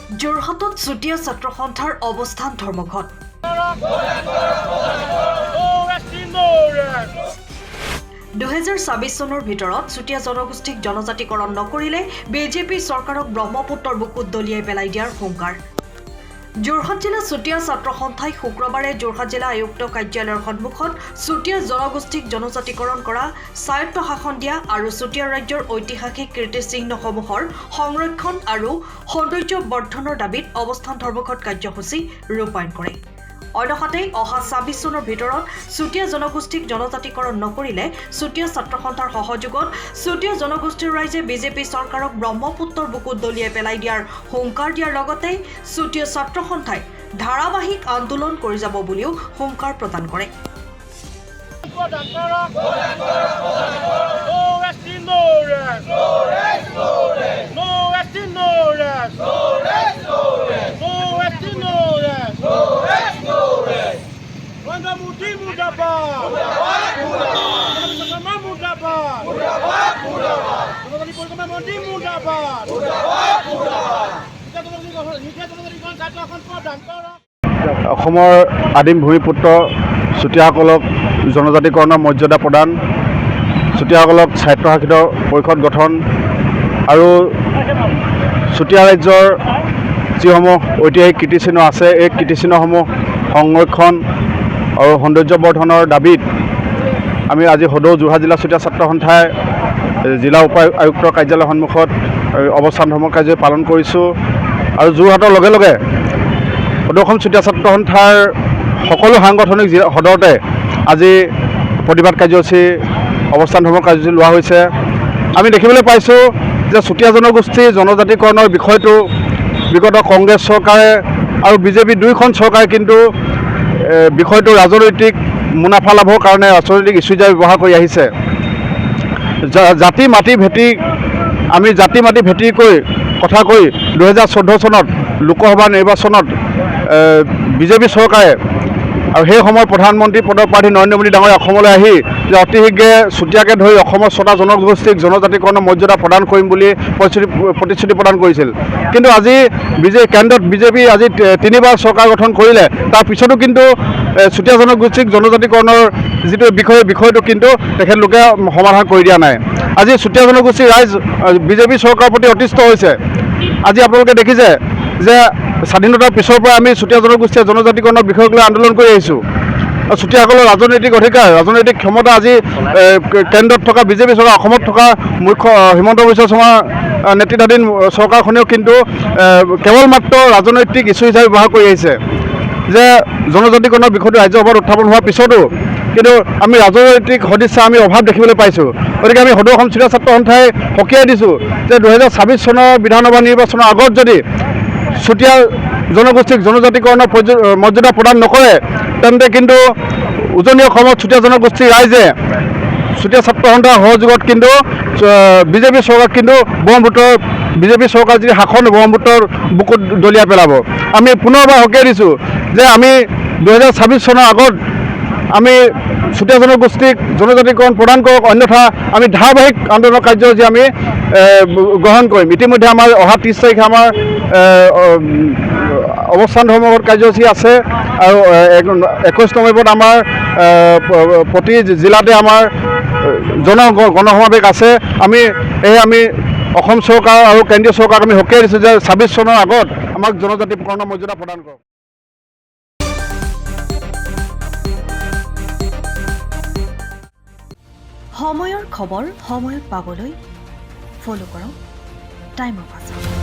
যোৰহাটত চুতীয়া ছাত্ৰ সন্থাৰ অৱস্থান ধৰ্মঘট। 2024 চনৰ ভিতৰত চুতীয়া জনগোষ্ঠীক জনজাতিকৰণ নকৰিলে বিজেপি চৰকাৰক ব্ৰহ্মপুত্ৰৰ বুকুত দলিয়াই পেলাই দিয়াৰ হুংকাৰ। যোৰহাট জিলা চুতীয়া ছাত্ৰ সন্থাই শুক্ৰবাৰে যোৰহাট জিলা আয়ুক্ত কাৰ্যালয়ৰ সন্মুখত চুতীয়া জনগোষ্ঠীক জনজাতিকৰণ কৰা, স্বায়ত্ত শাসন দিয়া আৰু চুতীয়া ৰাজ্যৰ ঐতিহাসিক কীৰ্তিচিহ্নসমূহৰ সংৰক্ষণ আৰু সৌন্দৰ্য বৰ্ধনৰ দাবীত অৱস্থান ধৰ্মঘট কাৰ্যসূচী ৰূপায়ণ কৰে। অন্যহাতে অহা 24 চনৰ ভিতৰত চুতীয়া জনগোষ্ঠীক জনজাতিকৰণ নকৰিলে চুতীয়া ছাত্ৰ সন্থাৰ সহযোগত চুতীয়া জনগোষ্ঠীৰ ৰাইজে বিজেপি চৰকাৰক ব্ৰহ্মপুত্ৰৰ বুকুত দলিয়াই পেলাই দিয়াৰ হুংকাৰ দিয়াৰ লগতে চুতীয়া ছাত্ৰ সন্থাই ধাৰাবাহিক আন্দোলন কৰি যাব বুলিও হুংকাৰ প্ৰদান কৰে। অসমৰ আদিম ভূমিপুত্ৰ চুতীয়াসকলক জনজাতিকৰণৰ মৰ্যাদা প্ৰদান, চুতীয়াসকলক স্বায়ত্তশাসিত পৰিষদ গঠন আৰু চুতীয়া ৰাজ্যৰ যিসমূহ ঐতিহাসিক কীৰ্তিচিহ্ন আছে এই কীৰ্তিচিহ্নসমূহ সংৰক্ষণ আৰু সৌন্দৰ্য বৰ্ধনৰ দাবীত আমি আজি সদৌ যোৰহাট জিলা চুতীয়া ছাত্ৰ সন্থাই জিলা উপায়ুক্তৰ কাৰ্যালয়ৰ সন্মুখত অৱস্থান ধৰ্মঘট কাৰ্য পালন কৰিছোঁ। আৰু যোৰহাটৰ লগে লগে সদৌ অসম চুতীয়া ছাত্ৰ সন্থাৰ সকলো সাংগঠনিক সদৰতে আজি প্ৰতিবাদ কাৰ্যসূচী, অৱস্থান ধৰ্মঘট কাৰ্যসূচী লোৱা হৈছে। আমি দেখিবলৈ পাইছোঁ যে চুতীয়া জনগোষ্ঠীৰ জনজাতিকৰণৰ বিষয়টো বিগত কংগ্ৰেছ চৰকাৰে আৰু বিজেপি দুয়োখন চৰকাৰে কিন্তু বিষয়টো ৰাজনৈতিক মুনাফা লাভৰ কাৰণে ৰাজনৈতিক ইছ্যু হিচাপে ব্যৱহাৰ কৰি আহিছে। জাতি মাটি ভেটি কৈ কথা কৈ 2014 চনত লোকসভা নিৰ্বাচনত বিজেপি চৰকাৰে আৰু সেই সময়ৰ প্ৰধানমন্ত্ৰী পদৰ প্ৰাৰ্থী নৰেন্দ্ৰ মোদী ডাঙৰীয়া অসমলৈ আহি যে অতি শীঘ্ৰে চুতীয়াকে ধৰি অসমৰ 6টা জনগোষ্ঠীক জনজাতিকৰণৰ মৰ্যাদা প্ৰদান কৰিম বুলি প্ৰতিশ্ৰুতি প্ৰদান কৰিছিল। কিন্তু আজি কেন্দ্ৰত বিজেপি আজি 3বাৰ চৰকাৰ গঠন কৰিলে, তাৰ পিছতো কিন্তু চুতীয়া জনগোষ্ঠীক জনজাতিকৰণৰ যিটো বিষয়টো কিন্তু তেখেতলোকে সমাধান কৰি দিয়া নাই। আজি চুতীয়া জনগোষ্ঠীৰ ৰাইজ বিজেপি চৰকাৰৰ প্ৰতি অতিষ্ঠ হৈছে। আজি আপোনালোকে দেখিছে যে স্বাধীনতাৰ পিছৰ পৰা আমি চুতীয়া জনগোষ্ঠীয়ে জনজাতিকৰণৰ বিষয়ক লৈ আন্দোলন কৰি আহিছোঁ। চুতীয়াসকলৰ ৰাজনৈতিক অধিকাৰ, ৰাজনৈতিক ক্ষমতা আজি কেন্দ্ৰত থকা বিজেপি চৰকাৰ, অসমত থকা মুখ্য হিমন্ত বিশ্ব শৰ্মা নেতৃত্বাধীন চৰকাৰখনেও কিন্তু কেৱল মাত্ৰ ৰাজনৈতিক ইছ্যু হিচাপে ব্যৱহাৰ কৰি আহিছে। যে জনজাতিকৰণৰ বিষয়টো ৰাজ্যসভাত উত্থাপন হোৱাৰ পিছতো কিন্তু আমি ৰাজনৈতিক সদিচ্ছা আমি অভাৱ দেখিবলৈ পাইছোঁ। গতিকে আমি সদৌ অসম চুতীয়া ছাত্ৰ সন্থাই সকীয়াই দিছোঁ যে 2024 চনৰ বিধানসভা নিৰ্বাচনৰ আগত যদি চুতীয়া জনগোষ্ঠীক জনজাতিকৰণৰ মৰ্যাদা প্ৰদান নকৰে তেন্তে কিন্তু উজনি অসমত চুতীয়া জনগোষ্ঠীৰ ৰাইজে চুতীয়া ছাত্ৰ সন্থাৰ সহযোগত কিন্তু বিজেপি চৰকাৰক কিন্তু বিজেপি চৰকাৰ যদি শাসন ব্ৰহ্মপুত্ৰৰ বুকুত দলিয়াই পেলাব। আমি পুনৰবাৰ সকীয়াই দিছোঁ যে আমি 2024 চনৰ আগত আমি চুতীয়া জনগোষ্ঠীক জনজাতিকৰণ প্ৰদান কৰক, অন্যথা আমি ধাৰাবাহিক আন্দোলনৰ কাৰ্যসূচী আমি গ্ৰহণ কৰিম। ইতিমধ্যে আমাৰ অহা 30 তাৰিখে আমাৰ অৱস্থান ধৰ্মঘট কাৰ্যসূচী আছে আৰু 21 নৱেম্বৰত আমাৰ প্ৰতি জিলাতে আমাৰ গণসমাৱেশ আছে। আমি অসম চৰকাৰ আৰু কেন্দ্ৰীয় চৰকাৰক আমি সকীয়াই দিছোঁ যে 24 চনৰ আগত আমাক জনজাতিকৰণৰ মৰ্যাদা প্ৰদান কৰক। সময়ৰ খবৰ সময়ত পাবলৈ ফলো কৰক টাইম অফ আছাম।